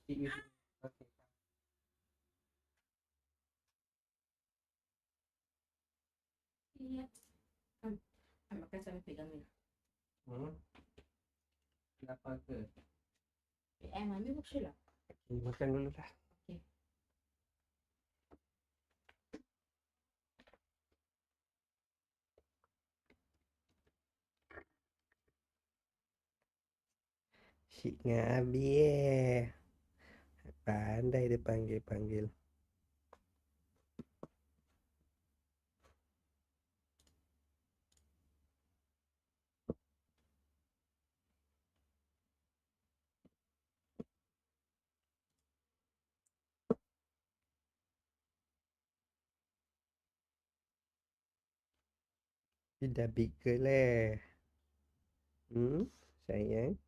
Okay. Iya. Makan sambil pegang ni. Kenapa ke? Mami maksud lah. Okay, makan dulu lah. Okay. Syik dengan Abi Pandai dia panggil-panggil. Dia dah big girl sayang.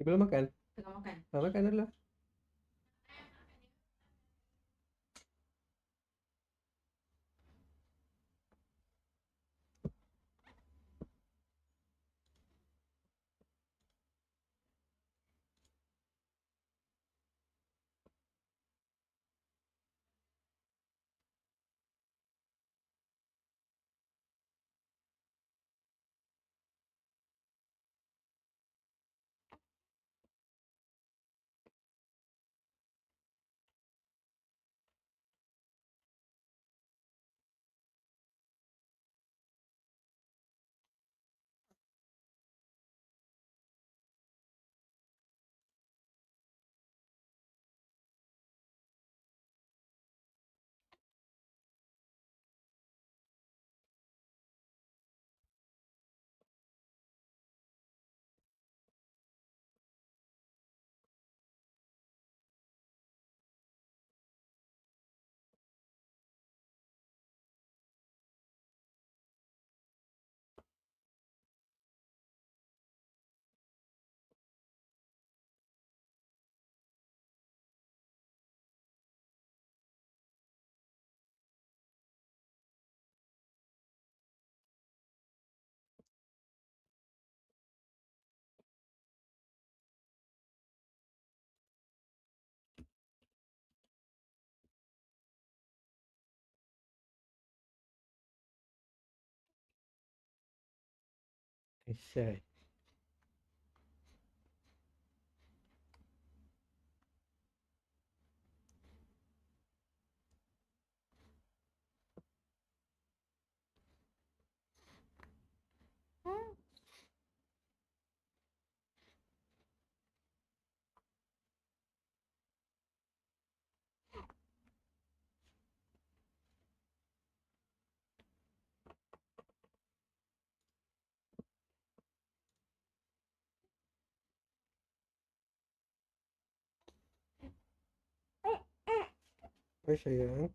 Belum makan? Tengah makan. Makan dulu. Aisyah. Oi sayang.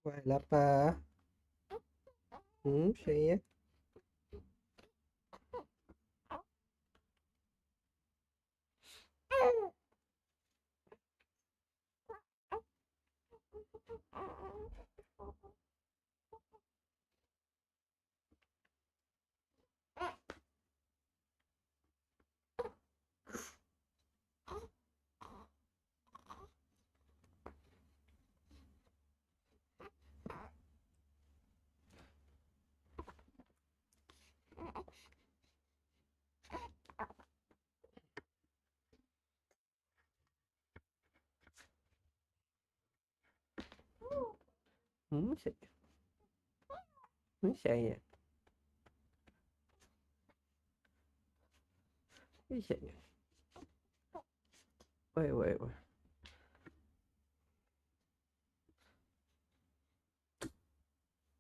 Wah, lapar. Sayang. Sayang. Sayang. Sayang. Woi.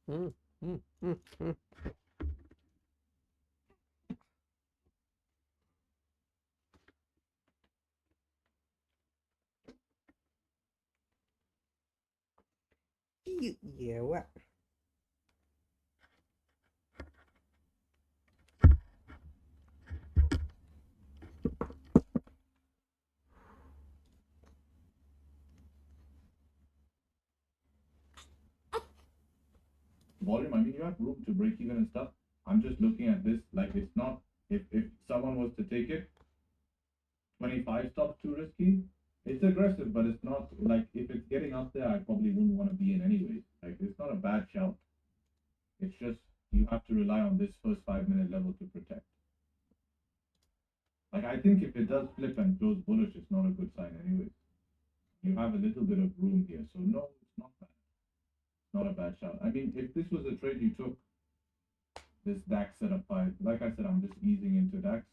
Hmm. Hmm. Hmm. Hmm. nhiều quá. Volume, I mean, you have room to break even and stuff. I'm just looking at this, like, it's not, if someone was to take it, 25 stops too risky. It's aggressive, but it's not, like, if it's getting up there, I probably wouldn't want to be in anyways. Like, it's not a bad shout. It's just, you have to rely on this first 5-minute level to protect. Like, I think if it does flip and close bullish, it's not a good sign anyways. You have a little bit of room here, so no, it's not bad. Not a bad shout. I mean, if this was a trade you took, this DAX setup 5, like I said, I'm just easing into DAX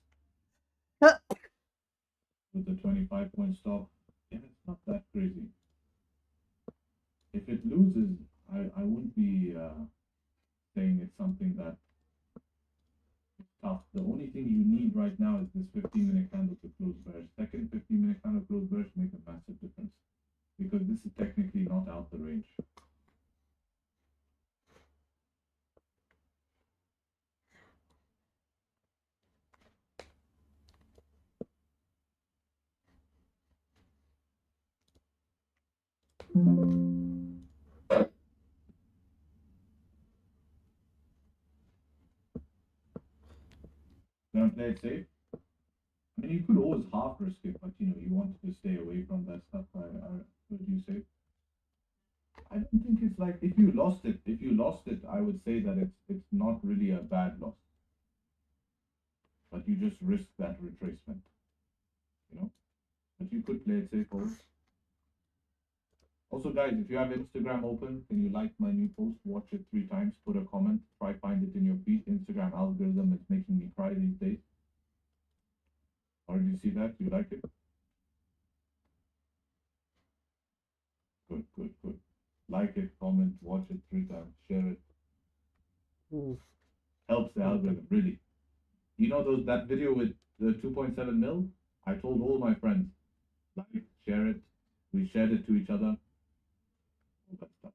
with the 25-point stop. Yeah, it's not that crazy. If it loses, I wouldn't be saying it's something that is tough. The only thing you need right now is this 15-minute candle to close bearish. Second 15-minute candle close bearish make a massive difference because this is technically not out the range. Gonna play it safe. I mean, you could always half risk it, but you know, you wanted to stay away from that stuff. I heard you say. I don't think it's like if you lost it, I would say that it's not really a bad loss. But you just risk that retracement. You know? But you could play it safe also. Also, guys, if you have Instagram open, can you like my new post? Watch it 3 times, put a comment, try find it in your feed. Instagram algorithm is making me cry these days. Or did you see that? You like it? Good, good, good. Like it, comment, watch it 3 times, share it. Oof. Helps the algorithm, really. You know that video with the 2.7 mil? I told all my friends, like, share it. We shared it to each other. All that stuff.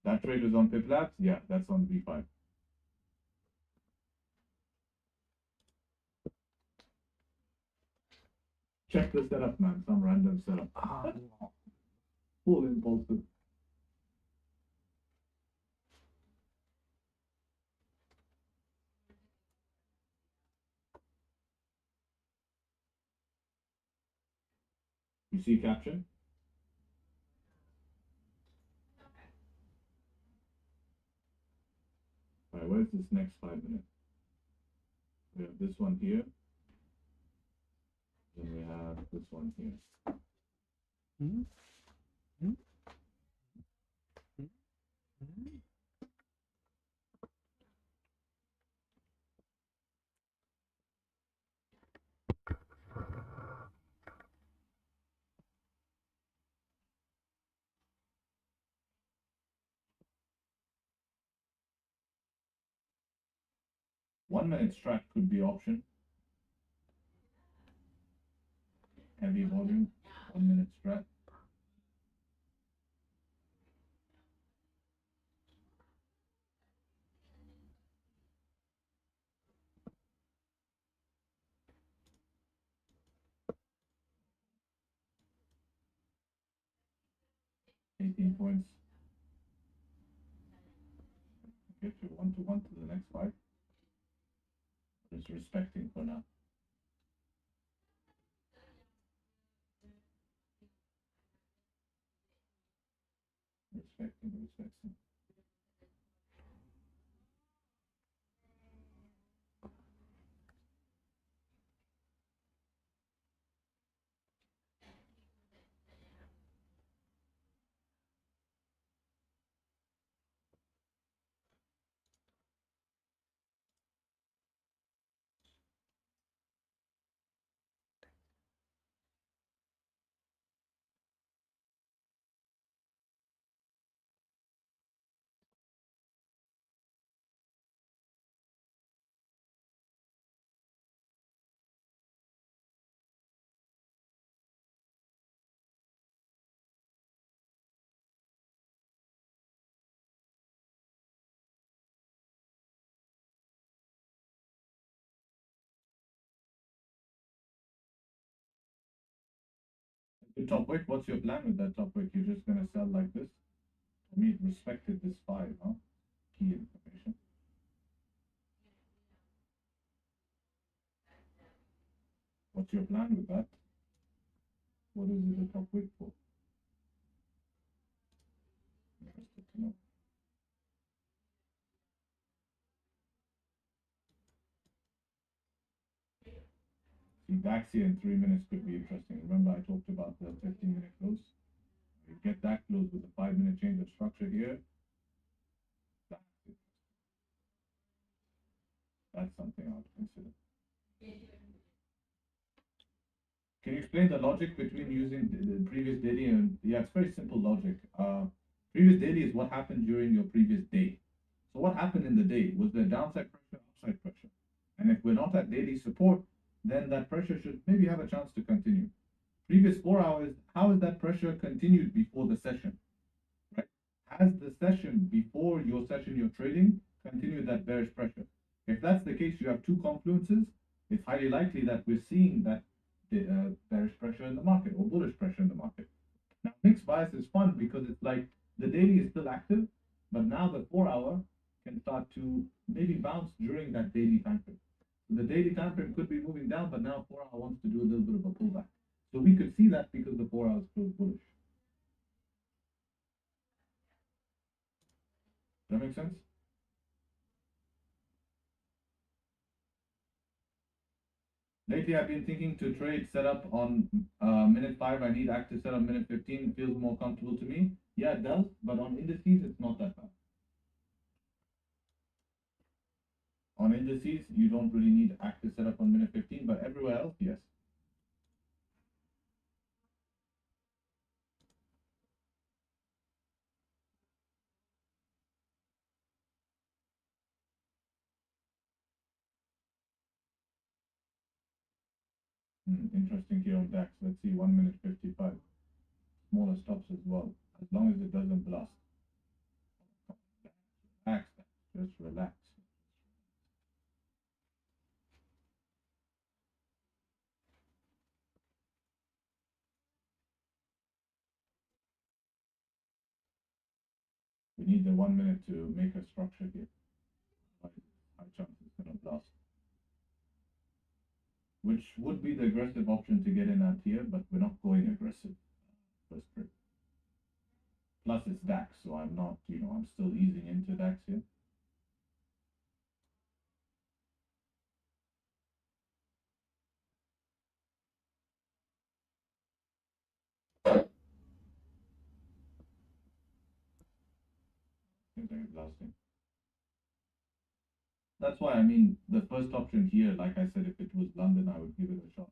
That trade was on PipLabs? Yeah, that's on V5. Check the setup, man. Some random setup. Oh, no. Full impulsive. You see caption? Alright, where's this next 5 minutes? We have this one here. Then we have this one here. Hmm? Hmm? Hmm? Hmm? One-minute strat could be option. Heavy volume. 1-minute strat. $18. Get you 1-to-1 to the next 5. Just respecting for now. Respecting. The top wick, what's your plan with that top wick? You're just gonna sell like this? For me, it respected this 5, huh? Key information. What's your plan with that? What is it a top wick for? Interested to know. See, Daxia in 3 minutes could be interesting. Remember I talked about the 15-minute close? You get that close with a 5-minute change of structure here. That's it. That's something I would consider. Can you explain the logic between using the previous daily and yeah, it's very simple logic. Previous daily is what happened during your previous day. So what happened in the day? Was there downside pressure, upside pressure? And if we're not at daily support, then that pressure should maybe have a chance to continue. Previous 4 hours, how is that pressure continued before the session? Right? Has the session before your session you're trading continued that bearish pressure? If that's the case, you have two confluences. It's highly likely that we're seeing that bearish pressure in the market or bullish pressure in the market. Now, mixed bias is fun because it's like the daily is still active, but now the 4 hour can start to maybe bounce during that daily time frame. So the daily time frame could be moving down, but now 4 hour wants to do a little bit of a pullback. So we could see that because the 4 hours closed bullish. Does that make sense? Lately, I've been thinking to trade setup on minute 5. I need active setup minute 15. It feels more comfortable to me. Yeah, it does, but on indices, it's not that bad. On indices, you don't really need active setup on minute 15, but everywhere else, yes. Interesting here on DAX. Let's see, 1 minute 55. Smaller stops as well, as long as it doesn't blast. Relax, just relax. We need the 1 minute to make a structure here. High chance it's gonna blast. Which would be the aggressive option to get in at here, but we're not going aggressive first trade. Plus it's DAX, so I'm not, I'm still easing into DAX here. Blasting. That's why I mean the first option here, like I said, if it was London, I would give it a shot.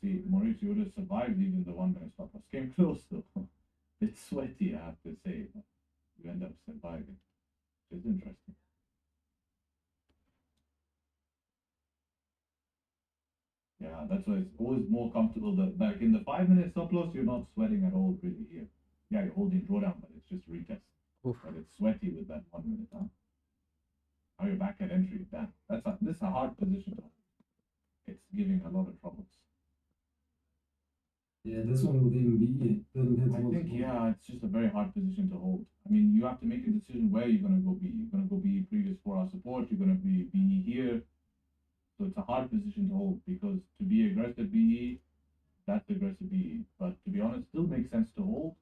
See, Maurice, you would have survived even the 1 minute stop loss. Came close though. It's sweaty, I have to say. But you end up surviving. It's interesting. Yeah, that's why it's always more comfortable that like in the 5 minute stop loss, you're not sweating at all really here. Yeah, you're holding drawdown, but it's just retest. Oof. But it's sweaty with that 1 minute down. Now you're back at entry. Damn, this is a hard position. It's giving a lot of troubles. Yeah, this one would even be doesn't hit I think multiple. yeah, it's just a very hard position to hold. I mean, you have to make a decision where you're gonna go be. You're gonna go be previous 4 hour support. You're gonna be BE here. So it's a hard position to hold because to be aggressive BE, that's aggressive BE. But to be honest, still makes sense to hold.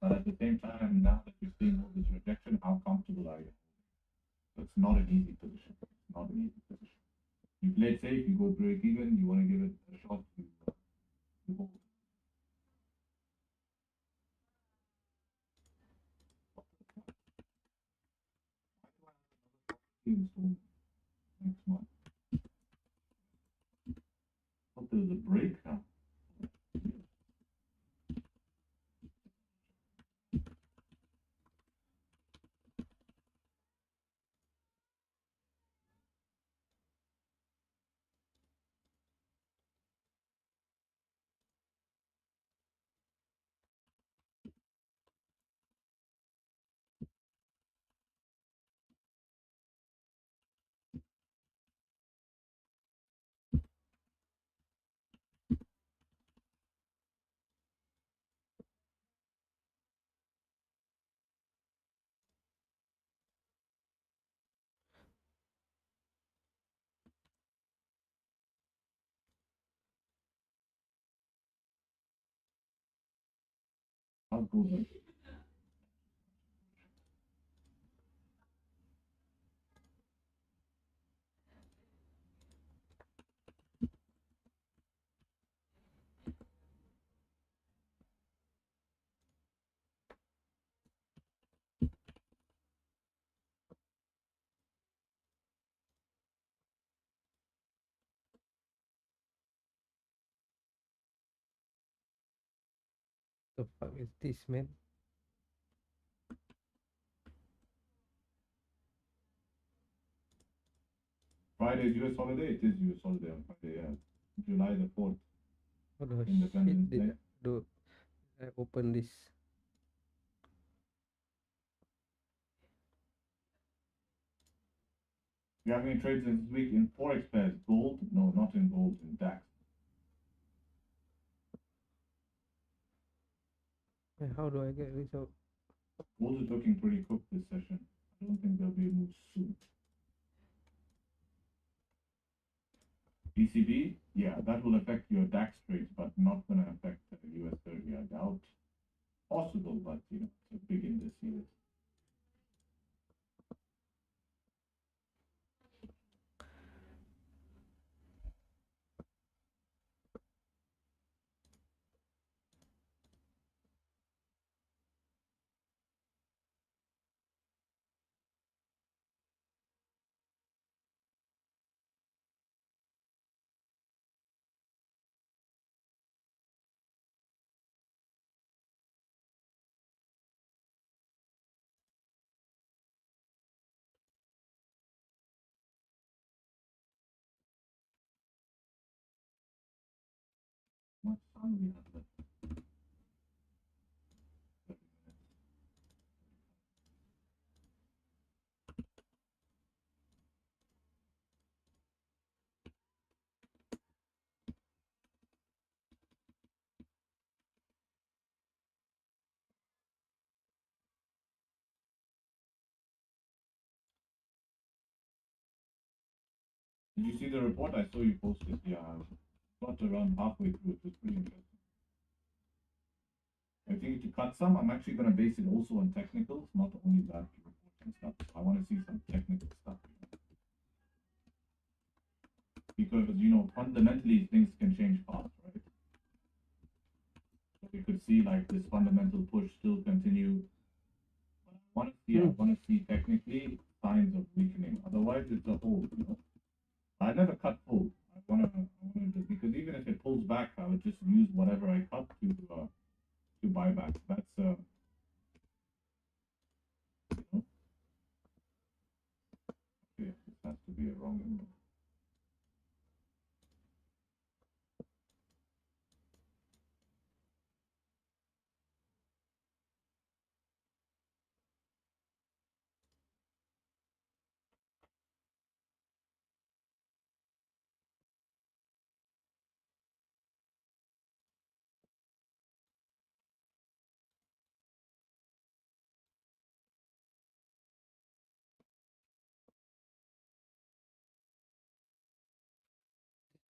But at the same time, now that you're seeing all this rejection, how comfortable are you? So it's not an easy position. It's not an easy position. You play it safe. You go break even. You want to give it a shot. You hold. Next month. Thought there was a break now. How gold went. The fuck is this, man? Friday is US holiday. It is US holiday on Friday. Yeah, July the 4th. How the shit Independence did Day. I do? I open this. You have any trades this week in forex pairs? Gold? No, not in gold. In DAX. How do I get this out? Gold is looking pretty cooked this session. I don't think there'll be a move soon. ECB, yeah, that will affect your DAX trades, but not going to affect US 30. I doubt. Possible, but you know, it's a big index here. Much time we have left? 30 minutes. Did you see the report? I saw you posted. Yeah, I got around halfway through. It was pretty interesting. I think to cut some, I'm actually going to base it also on technicals, not only that report and stuff. I want to see some technical stuff. Because, you know, fundamentally things can change fast, right? So we could see like this fundamental push still continue. But I want to see technically signs of weakening. Otherwise, it's a hold, you know. I never cut full. I want to because even if it pulls back, I would just use whatever I cut to buy back. That's you know, okay. This has to be a wrong number.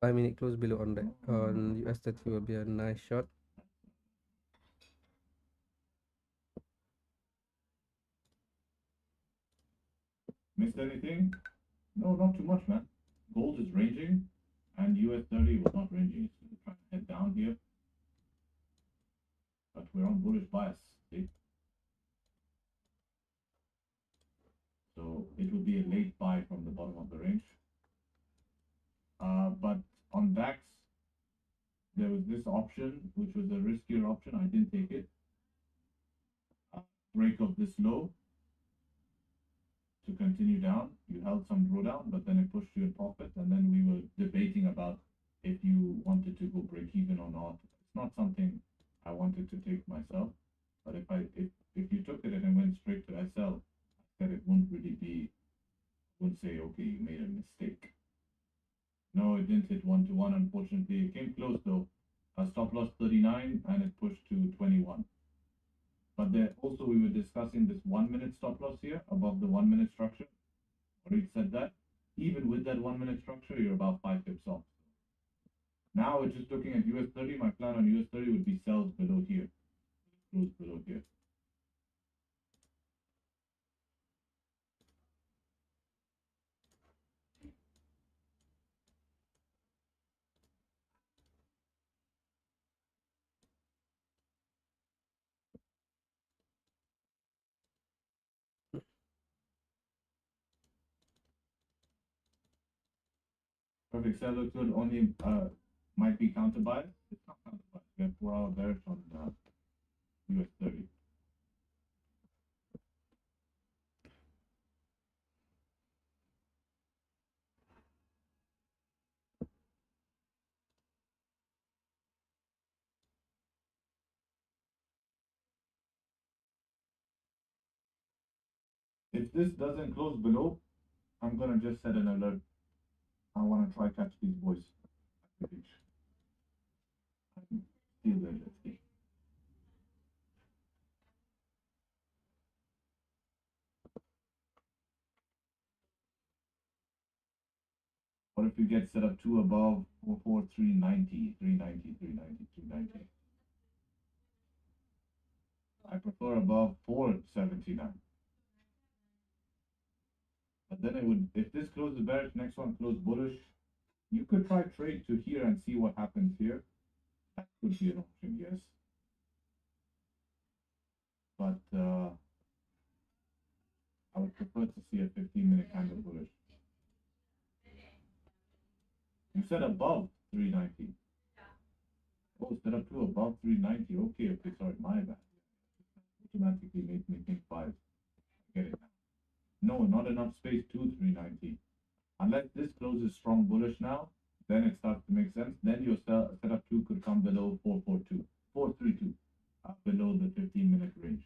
Five-minute close below on US 30 will be a nice shot. Missed anything? No, not too much, man. Gold is ranging, and US 30 was not ranging. It's trying to head down here, but we're on bullish bias. See? So it will be a late buy from the bottom of the range. But on DAX, there was this option, which was a riskier option. I didn't take it. Break of this low to continue down. You held some drawdown, but then it pushed you in profit. And then we were debating about if you wanted to go break even or not. It's not something I wanted to take myself. But if you took it and it went straight to SL, I said it wouldn't really be, wouldn't say, okay, you made a mistake. No, it didn't hit 1-to-1, unfortunately. It came close though. Stop loss 39 and it pushed to 21. But there also we were discussing this 1 minute stop loss here above the 1 minute structure. Already said that. Even with that 1 minute structure, you're about 5 pips off. Now we're just looking at US 30. My plan on US 30 would be sells below here. close below here. Perfect. Sell looks good. Only might be counter bias. It's not counter bias. We have 4-hour bearish on US 30. If this doesn't close below, I'm gonna just set an alert. I wanna try catch these boys at the beach. Steal their jet ski. What if we get set up 2 above 390, 390, 390, 390? I prefer above 479. But then it would, if this closes bearish, next one close bullish, you could try trade to here and see what happens here. That could be an option, yes. But I would prefer to see a 15-minute candle bullish. You said above 390. Oh, set up to above 390. Okay, sorry, my bad. Automatically made me think 5. Get it now. No, not enough space to 390. Unless this closes strong bullish now, then it starts to make sense. Then your setup 2 could come below 442, 432, below the 15-minute range.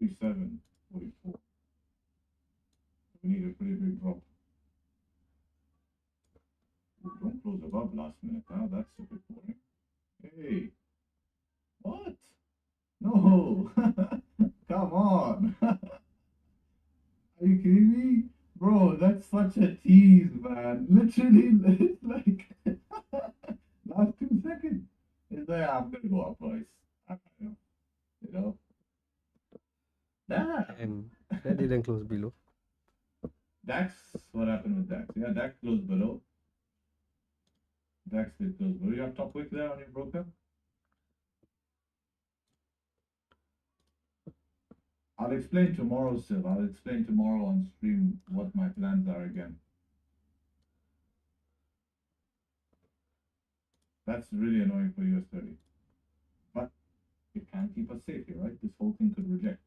$47, $44. We need a pretty big drop. Don't close above last minute, huh? That's a bit boring. Hey, what? No, come on. Are you kidding me? Bro, that's such a tease, man. Literally, it's like last 2 seconds. It's like, I'm gonna go up price. I don't know. You know? Damn. And that didn't close below. DAX, what happened with DAX? Yeah, DAX closed below. DAX did close below. You have top wick there on your broker? I'll explain tomorrow, Sil. I'll explain tomorrow on stream what my plans are again. That's really annoying for US 30. But it can keep us safe here, right? This whole thing could reject.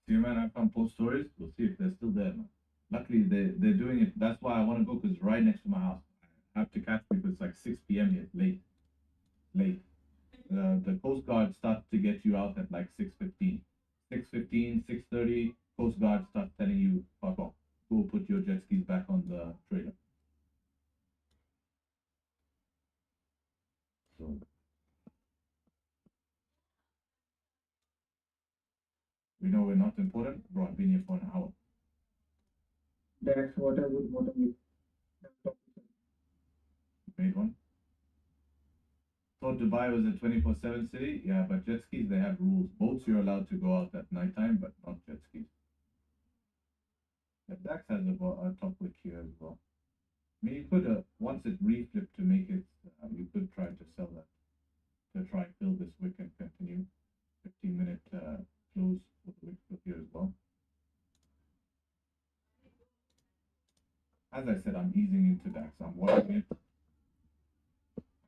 See, man, I found post stories. We'll see if they're still there, man. Luckily, they're doing it. That's why I want to go, because it's right next to my house. I have to catch because it's like 6 p.m. here. Late. The Coast Guard starts to get you out at like 6:15. 6:15, 6:30. Coast Guard starts telling you, fuck off, go put your jet skis back on the trailer. So we know we're not important, bro. I've been here for an hour. That's what I would want to make. Made one. Thought Dubai was a 24/7 city. Yeah, but jet skis, they have rules. Boats, you're allowed to go out at nighttime, but not jet skis. Yeah, Dax has a top wick here as well. I mean, you could, once it reflipped to make it, you could try to sell that. To try and fill this wick and continue. 15-minute close for the wick fill here as well. As I said, I'm easing into Dax. I'm watching it.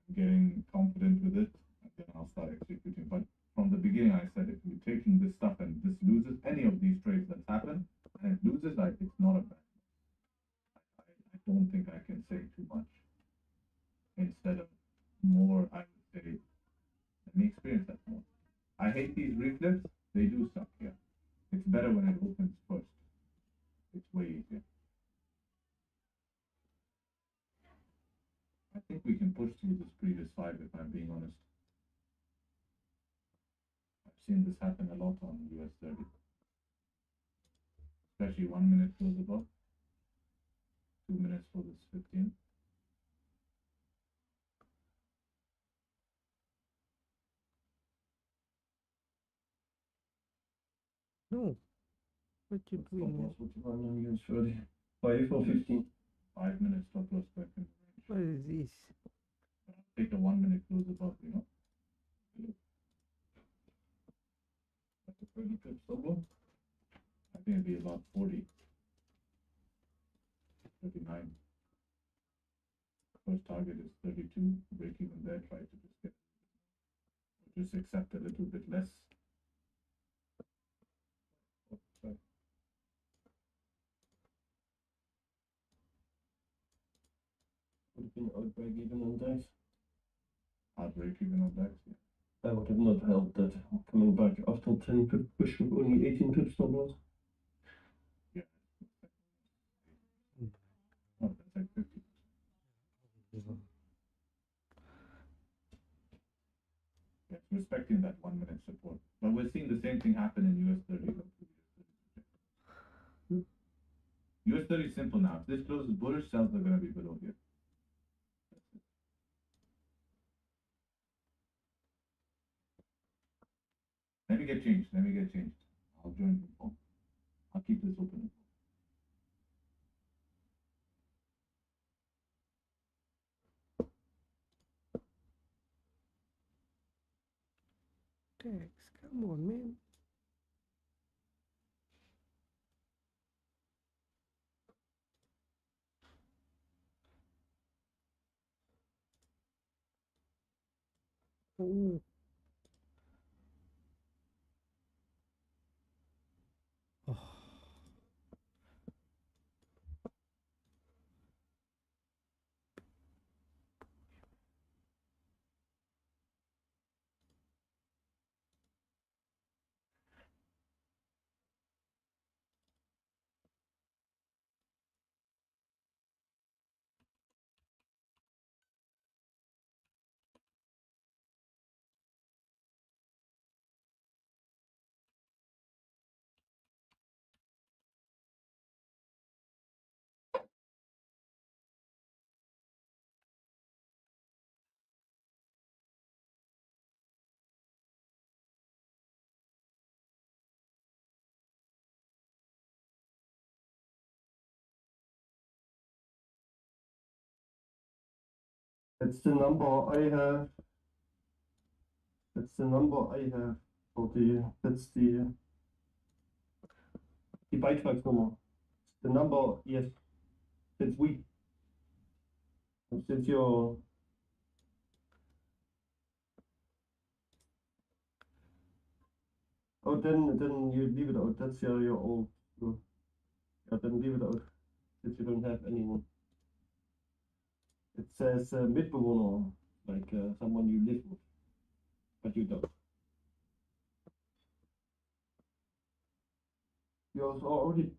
I'm getting confident with it, and then I'll start executing. But from the beginning, I said if you're taking this stuff and this loses any of these trades that's happened, and it loses, like it's not a bad. I don't think I can say too much. Instead of more, I would say, let me experience that more. I hate these reflips. They do suck, yeah. It's better when it opens first. It's way easier. I think we can push through this previous 5 if I'm being honest. I've seen this happen a lot on US 30. Especially 1 minute goes above. 2 minutes for this 15. No. What you Stop doing? loss would you run on US 30? 5 or 15? 5 minutes stop loss back in range. What is this? Take a 1 minute close above, you know. That's a pretty good stop loss. I think it'd be about 40. 39. First target is 32. Break even there. Try to just accept a little bit less. Oh, sorry. Would have been out break even on Dax. Hard break even on that. Yeah. I would have not held that coming back after 10 pip push with only 18 pips stop loss. Oh, that's like 50. Yes, respecting that 1 minute support. But we're seeing the same thing happen in US 30. US 30 is simple now. If this closes bullish, sells are going to be below here. Let me get changed. Let me get changed. I'll join the phone. I'll keep this open. Dax, come on, man. Oh. Oh. That's the number I have. That's the number I have for that's the Beitragsnummer. The number, yes. Since you're oh then you leave it out. That's your old. Yeah, then leave it out. Since you don't have anyone. It says Mitbewohner, like someone you live with, but you don't. Yours already.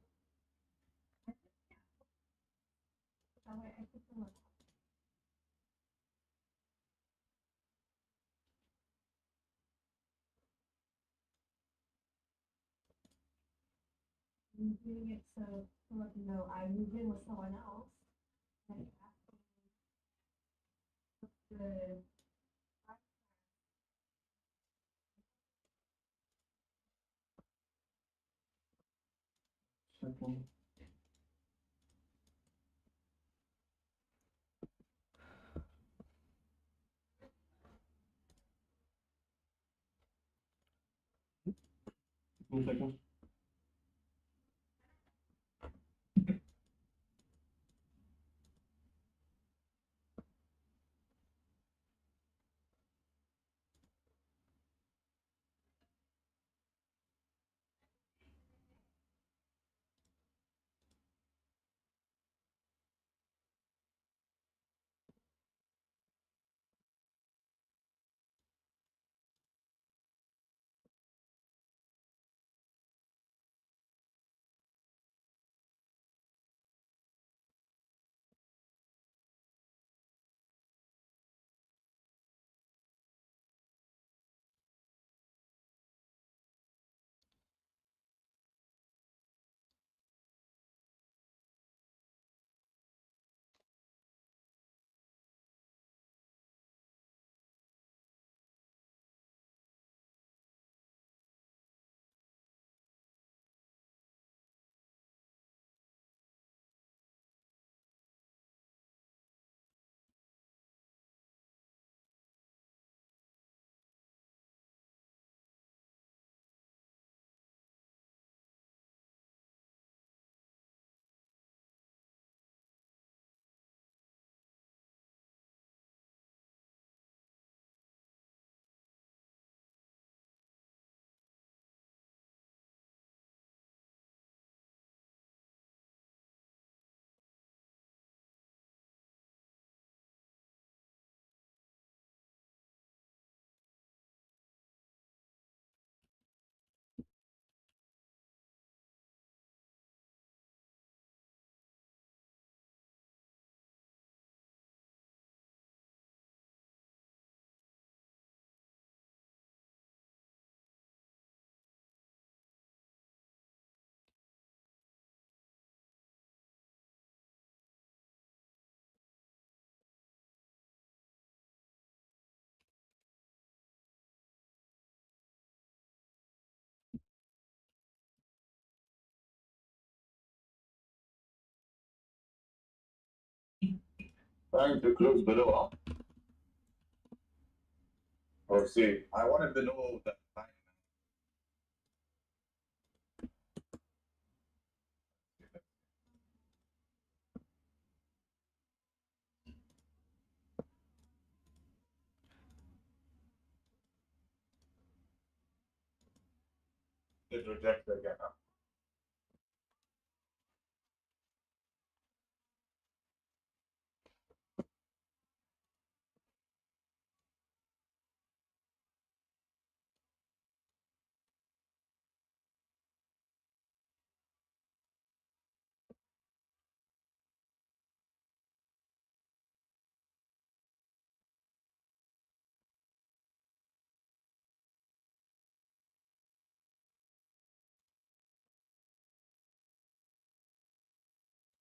I'm doing it so to let you know I moved in with someone else. And the Second. One second. Trying to close below, huh? Or see, I wanted below that line. It rejected again, huh?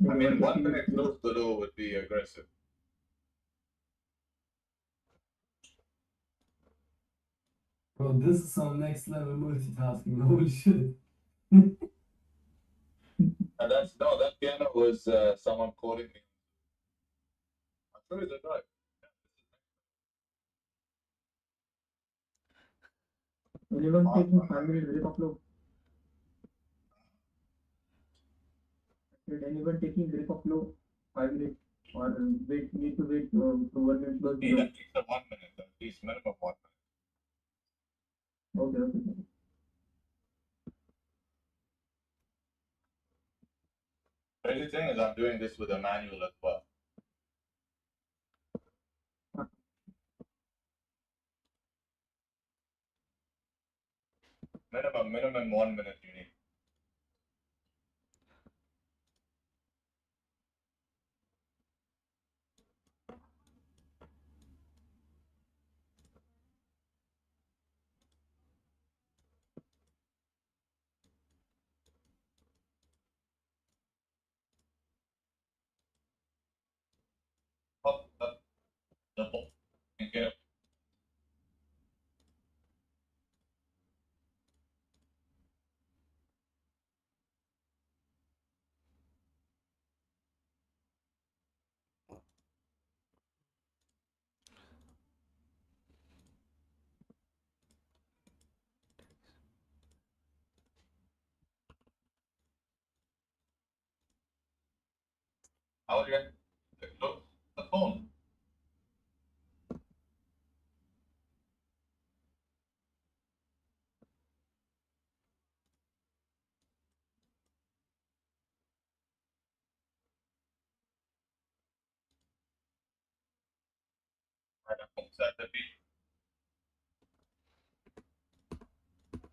I mean, 1 minute close below would be aggressive. Bro, this is some next level multitasking. Holy shit. And that piano was someone calling me. I'm sure it's a drive. Anyone taking 5 minute break of flow? Did anyone taking break of flow? 5 minutes or need to wait to 1 minute goes Need below? at least a 1 minute, at least minimum 1 minute. Okay. Crazy thing is I'm doing this with a manual as well. Minimum 1 minute you need. the ball and get up. How would you look the phone? Right up inside the beat.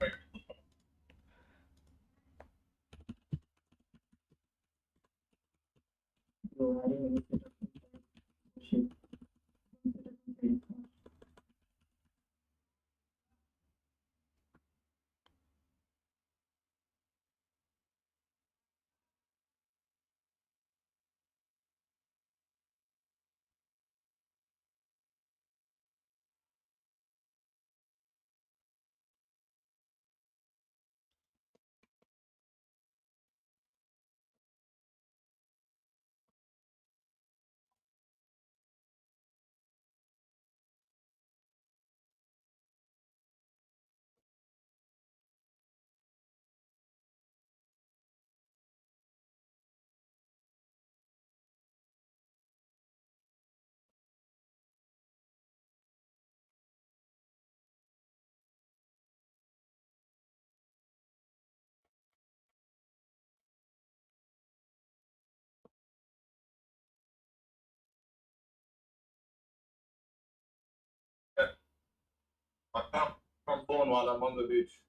Right. So adding any set of shape, set of very fast. I can't from phone while I'm on the beach.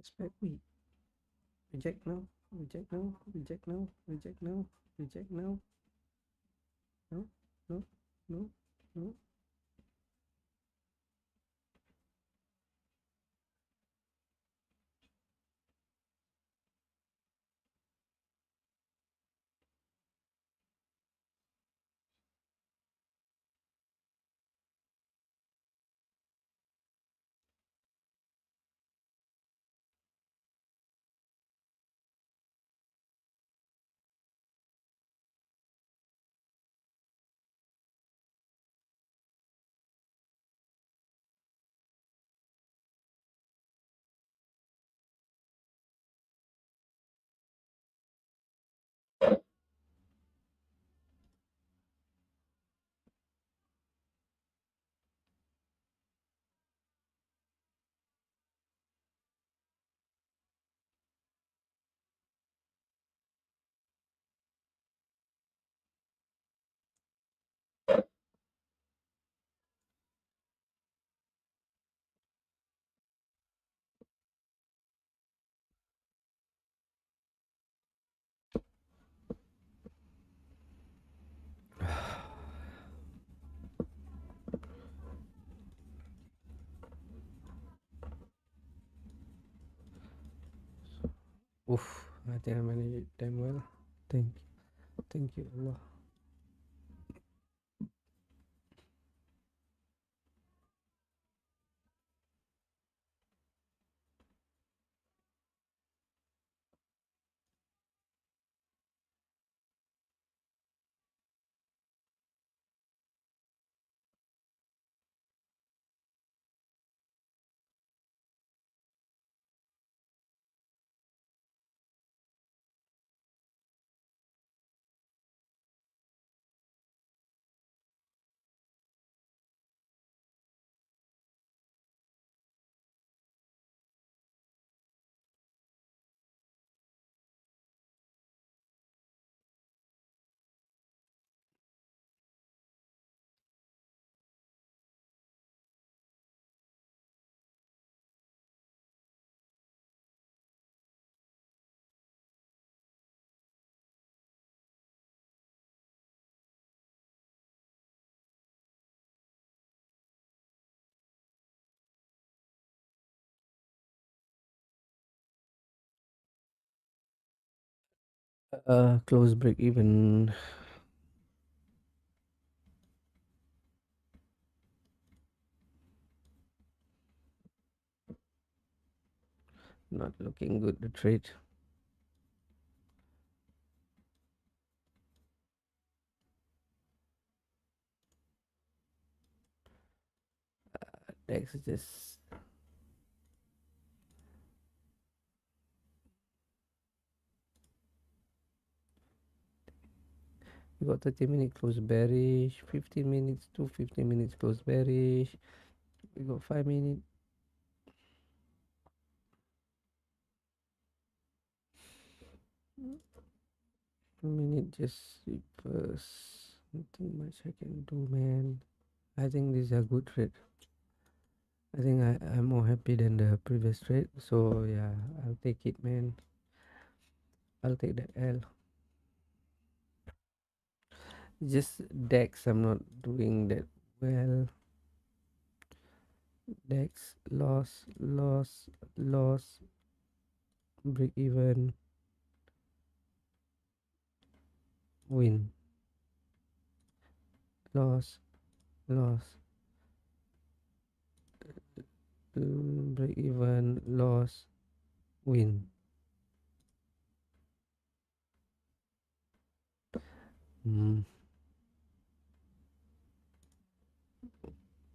Expect we reject now. Reject now. Reject now. Reject now. Reject now. No. No. No. No. Oof, I think I managed it damn well. Thank you, Allah. Close break even. Not looking good, the trade. Dex just we got 30 minutes close bearish, 15 minutes to 15 minutes close bearish. We got 5 minutes. Minute just reverse. Nothing much I can do, man. I think this is a good trade. I think I'm more happy than the previous trade. So yeah, I'll take it, man. I'll take that L. Just Dex, I'm not doing that well. Dex loss, loss, loss, break even, win, loss, loss, break even, loss, win.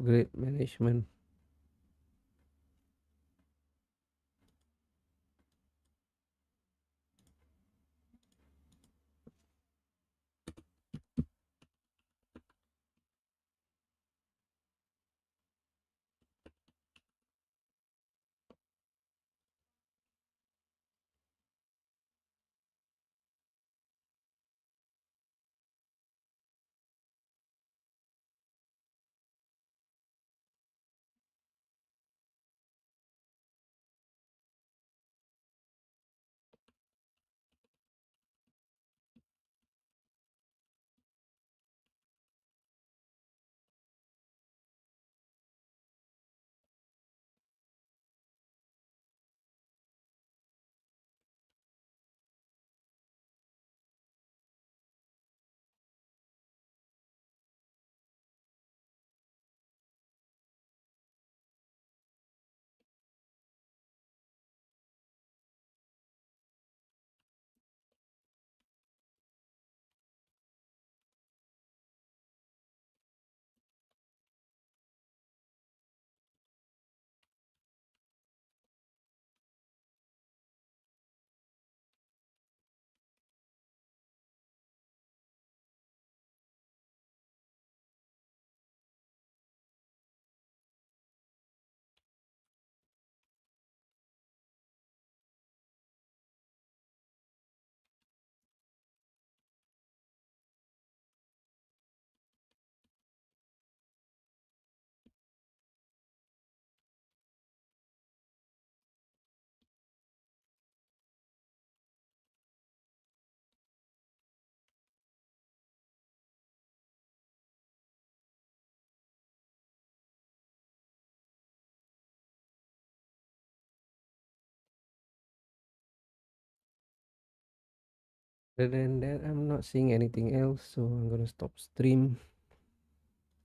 Great management. Other than that, I'm not seeing anything else, so I'm gonna stop stream.